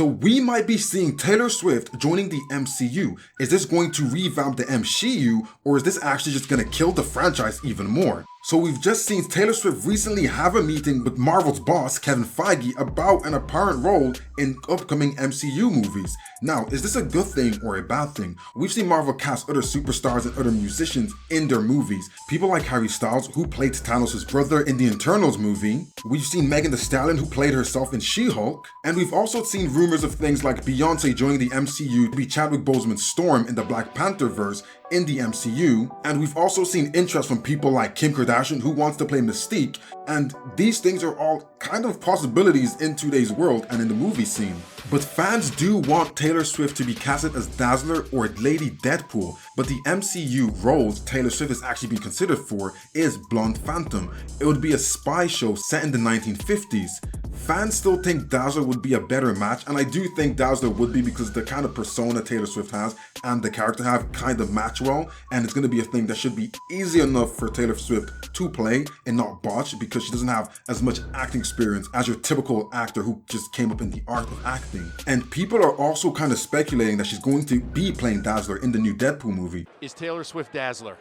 So we might be seeing Taylor Swift joining the MCU. Is this going to revamp the MCU, or is this actually just going to kill the franchise even more? So we've just seen Taylor Swift recently have a meeting with Marvel's boss, Kevin Feige, about an apparent role in upcoming MCU movies. Now, is this a good thing or a bad thing? We've seen Marvel cast other superstars and other musicians in their movies. People like Harry Styles, who played Thanos' brother in the Eternals movie. We've seen Megan Thee Stallion, who played herself in She-Hulk. And we've also seen rumors of things like Beyonce joining the MCU to be Chadwick Boseman's Storm in the Black Panther verse in the MCU. And we've also seen interest from people like Kim Kardashian, who wants to play Mystique. And these things are all kind of possibilities in today's world and in the movie scene. But fans do want Taylor Swift to be casted as Dazzler or Lady Deadpool, but the MCU roles Taylor Swift is actually being considered for is Blonde Phantom. It would be a spy show set in the 1950s. Fans still think Dazzler would be a better match, and I do think Dazzler would be because the kind of persona Taylor Swift has and the character have kind of match well, and it's going to be a thing that should be easy enough for Taylor Swift to play and not botch because she doesn't have as much acting experience as your typical actor who just came up in the art of acting. And people are also kind of speculating that she's going to be playing Dazzler in the new Deadpool movie. Is Taylor Swift Dazzler?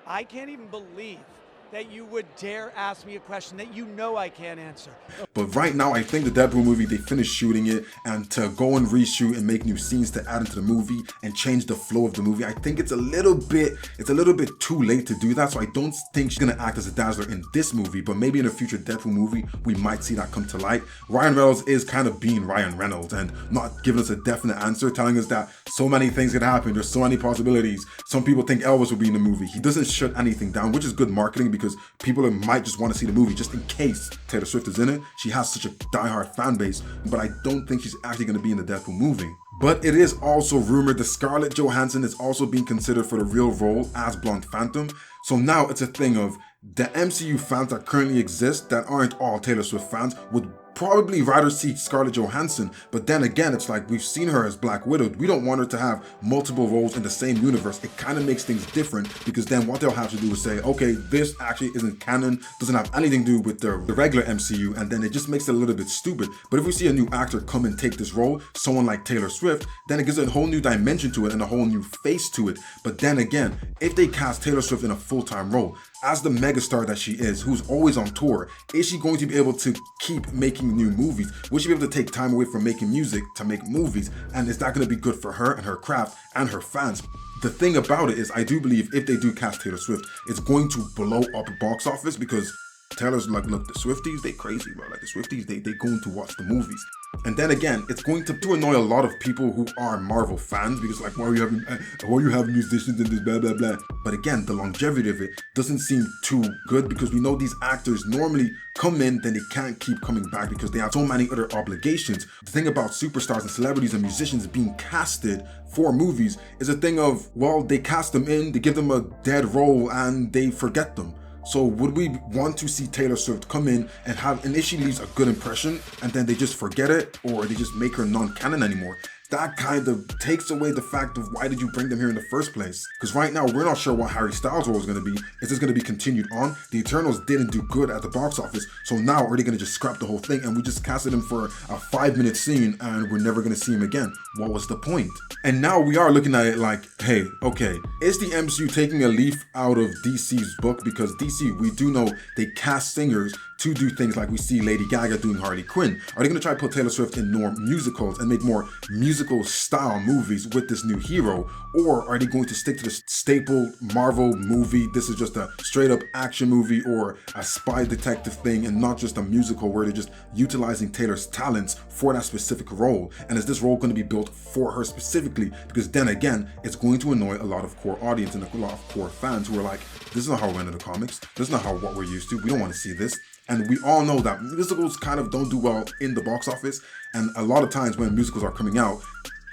I can't even believe that you would dare ask me a question that you know I can't answer. But right now, I think the Deadpool movie, they finished shooting it, and to go and reshoot and make new scenes to add into the movie and change the flow of the movie, I think it's a little bit too late to do that. So I don't think she's gonna act as a Dazzler in this movie, but maybe in a future Deadpool movie, we might see that come to light. Ryan Reynolds is kind of being Ryan Reynolds and not giving us a definite answer, telling us that so many things can happen, there's so many possibilities. Some people think Elvis will be in the movie. He doesn't shut anything down, which is good marketing because people might just want to see the movie just in case Taylor Swift is in it. She has such a diehard fan base, but I don't think she's actually going to be in the Deadpool movie. But it is also rumored that Scarlett Johansson is also being considered for the real role as Blonde Phantom. So now it's a thing of the MCU fans that currently exist that aren't all Taylor Swift fans would probably rather see Scarlett Johansson, but then again, it's like we've seen her as Black Widow. We don't want her to have multiple roles in the same universe. It kind of makes things different because then what they'll have to do is say, okay, this actually isn't canon, doesn't have anything to do with the regular MCU, and then it just makes it a little bit stupid. But if we see a new actor come and take this role, someone like Taylor Swift, then it gives it a whole new dimension to it and a whole new face to it. But then again, if they cast Taylor Swift in a full-time role, as the megastar that she is, who's always on tour, is she going to be able to keep making new movies? Will she be able to take time away from making music to make movies? And is that going to be good for her and her craft and her fans? The thing about it is, I do believe if they do cast Taylor Swift, it's going to blow up box office because Taylor's like, look, the Swifties, they crazy, bro. Like the Swifties, they going to watch the movies. And then again, it's going to annoy a lot of people who are Marvel fans because like, why are you having musicians in this blah, blah, blah. But again, the longevity of it doesn't seem too good because we know these actors normally come in, then they can't keep coming back because they have so many other obligations. The thing about superstars and celebrities and musicians being casted for movies is a thing of, well, they cast them in, they give them a dead role and they forget them. So would we want to see Taylor Swift come in and if she leaves a good impression and then they just forget it or they just make her non-canon anymore? That kind of takes away the fact of why did you bring them here in the first place? Because right now, we're not sure what Harry Styles' role is going to be. Is this going to be continued on? The Eternals didn't do good at the box office, so now are they going to just scrap the whole thing and we just casted him for a 5-minute scene and we're never going to see him again? What was the point? And now we are looking at it like, hey, okay, is the MCU taking a leaf out of DC's book? Because DC, we do know they cast singers to do things like we see Lady Gaga doing Harley Quinn. Are they going to try to put Taylor Swift in more musicals and make more musical style movies with this new hero? Or are they going to stick to the staple Marvel movie? This is just a straight up action movie or a spy detective thing and not just a musical where they're just utilizing Taylor's talents for that specific role. And is this role going to be built for her specifically? Because then again, it's going to annoy a lot of core audience and a lot of core fans who are like, this is not how we went in the comics. This is not how what we're used to. We don't want to see this. And we all know that musicals kind of don't do well in the box office. And a lot of times when musicals are coming out,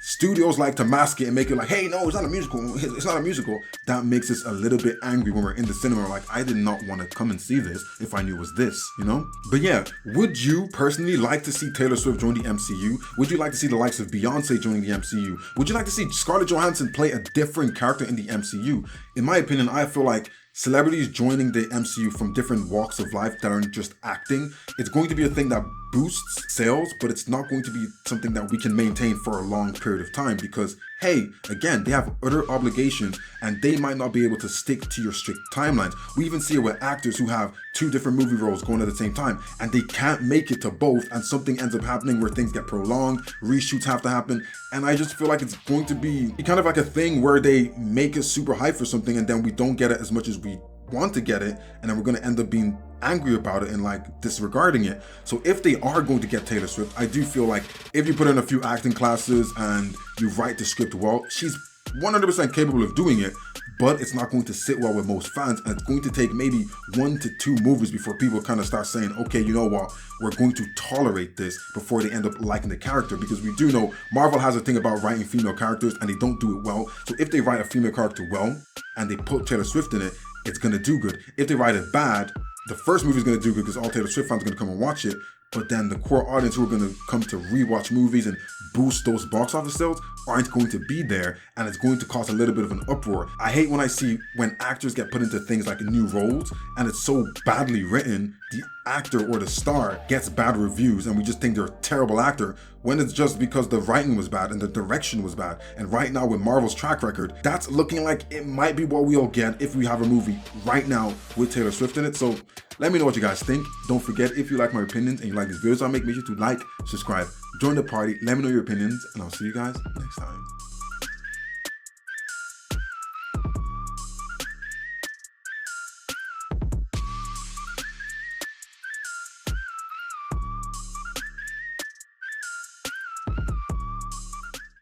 studios like to mask it and make it like, hey, no, it's not a musical. It's not a musical. That makes us a little bit angry when we're in the cinema. We're like, I did not want to come and see this if I knew it was this, you know? But yeah, would you personally like to see Taylor Swift join the MCU? Would you like to see the likes of Beyonce joining the MCU? Would you like to see Scarlett Johansson play a different character in the MCU? In my opinion, I feel like celebrities joining the MCU from different walks of life that aren't just acting, it's going to be a thing that boosts sales, but it's not going to be something that we can maintain for a long period of time because, hey, again, they have other obligations and they might not be able to stick to your strict timelines. We even see it with actors who have 2 different movie roles going at the same time and they can't make it to both, and something ends up happening where things get prolonged, reshoots have to happen, and I just feel like it's going to be kind of like a thing where they make us super hyped for something and then we don't get it as much as we want to get it, and then we're going to end up being angry about it and like disregarding it. So if they are going to get Taylor Swift, I do feel like if you put in a few acting classes and you write the script well, she's 100% capable of doing it, but it's not going to sit well with most fans, and it's going to take maybe 1 to 2 movies before people kind of start saying, okay, you know what, we're going to tolerate this before they end up liking the character, because we do know Marvel has a thing about writing female characters and they don't do it well. So if they write a female character well and they put Taylor Swift in it, it's gonna do good. If they write it bad, the first movie is gonna do good because all Taylor Swift fans are gonna come and watch it, but then the core audience who are gonna come to rewatch movies and boost those box office sales aren't going to be there, and it's going to cause a little bit of an uproar. I hate when I see when actors get put into things like new roles and it's so badly written, the actor or the star gets bad reviews and we just think they're a terrible actor when it's just because the writing was bad and the direction was bad. And right now with Marvel's track record, that's looking like it might be what we'll get if we have a movie right now with Taylor Swift in it. So let me know what you guys think. Don't forget, if you like my opinions and you like these videos I make sure to like, subscribe, join the party, let me know your opinions, and I'll see you guys next time.